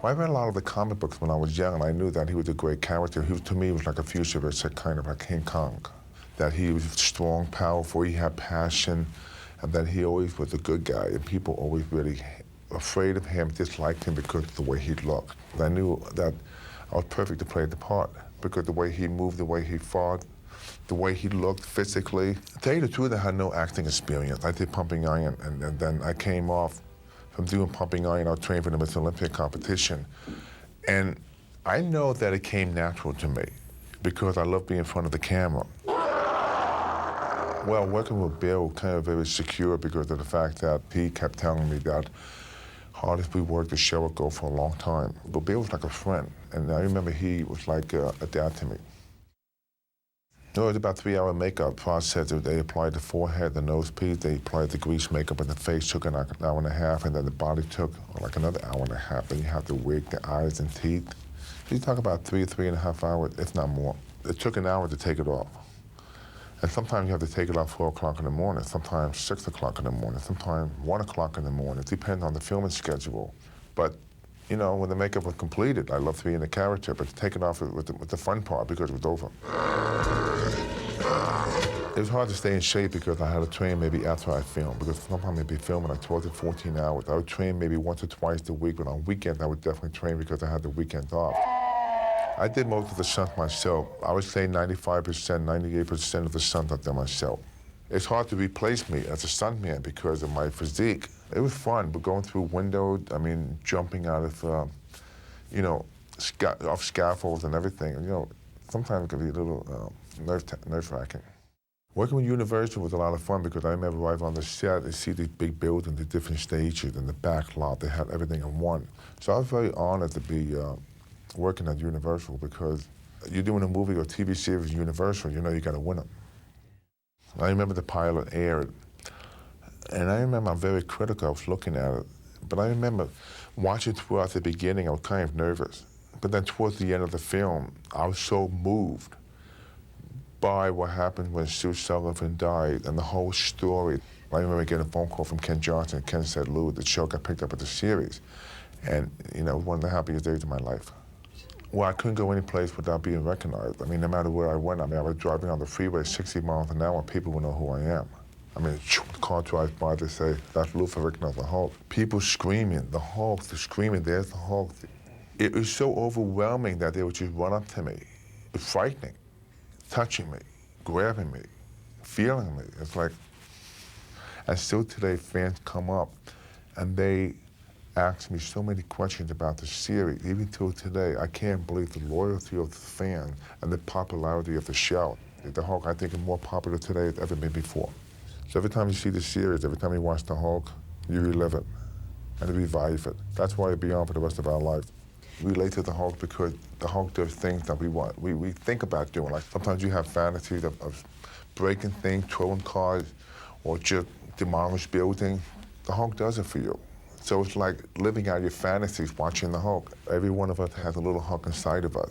Well, I read a lot of the comic books when I was young, and I knew that he was a great character. To me, he was like a futurist, kind of like King Kong. That he was strong, powerful, he had passion, and that he always was a good guy, and people always really afraid of him, disliked him because of the way he looked. I knew that I was perfect to play the part because the way he moved, the way he fought, the way he looked physically. To tell you the truth, I had no acting experience. I did Pumping Iron, and then I came off from doing Pumping Iron. I trained for the Miss Olympia competition. And I know that it came natural to me because I love being in front of the camera. Well, working with Bill, kind of very secure because of the fact that he kept telling me that hard as we worked, the show would go for a long time. But Bill was like a friend, and I remember he was like a dad to me. No, it was about a 3-hour makeup process. They applied the forehead, the nose piece, they applied the grease makeup, and the face took an hour and a half, and then the body took like another hour and a half. Then you have the wig, the eyes, and teeth. So you talk about 3.5 hours, if not more. It took an hour to take it off. And sometimes you have to take it off 4 o'clock in the morning, sometimes 6 o'clock in the morning, sometimes 1 o'clock in the morning. It depends on the filming schedule. But, you know, when the makeup was completed, I loved to be in the character, but to take it off with the fun part because it was over. It was hard to stay in shape because I had to train maybe after I filmed, because sometimes I'd be filming like 12 to 14 hours. I would train maybe once or twice a week, but on weekends I would definitely train because I had the weekends off. I did most of the stunts myself. I would say 95%, 98% of the stunts I've done myself. It's hard to replace me as a stuntman because of my physique. It was fun, but going through windows, I mean, jumping out of, you know, off scaffolds and everything, you know, sometimes it can be a little nerve-wracking. Working with Universal was a lot of fun because I remember arriving on the set, and see these big buildings, the different stages, and the back lot, they had everything in one. So I was very honored to be working at Universal because you're doing a movie or TV series at Universal, you know you gotta win them. I remember the pilot aired, and I remember I'm very critical, I was looking at it, but I remember watching throughout the beginning, I was kind of nervous. But then towards the end of the film, I was so moved by what happened when Sue Sullivan died and the whole story. I remember getting a phone call from Ken Johnson. Ken said, Lou, the show got picked up at the series. And, you know, one of the happiest days of my life. Well, I couldn't go any place without being recognized. I mean, no matter where I went, I mean, I was driving on the freeway 60 miles an hour, people would know who I am. I mean, the car drives by, they say, that's Lou Ferrigno, the Hulk. People screaming, the Hulk, they're screaming, there's the Hulk. It was so overwhelming that they would just run up to me. It was frightening, touching me, grabbing me, feeling me. It's like, and still today, fans come up and they asked me so many questions about the series. Even till today, I can't believe the loyalty of the fans and the popularity of the show. The Hulk, I think, is more popular today than ever been before. So every time you see the series, every time you watch the Hulk, you relive it and revive it. That's why it'll be on for the rest of our life. We relate to the Hulk because the Hulk does things that we think about doing. Like sometimes you have fantasies of breaking things, throwing cars, or just demolish buildings. The Hulk does it for you. So it's like living out your fantasies watching the Hulk. Every one of us has a little Hulk inside of us.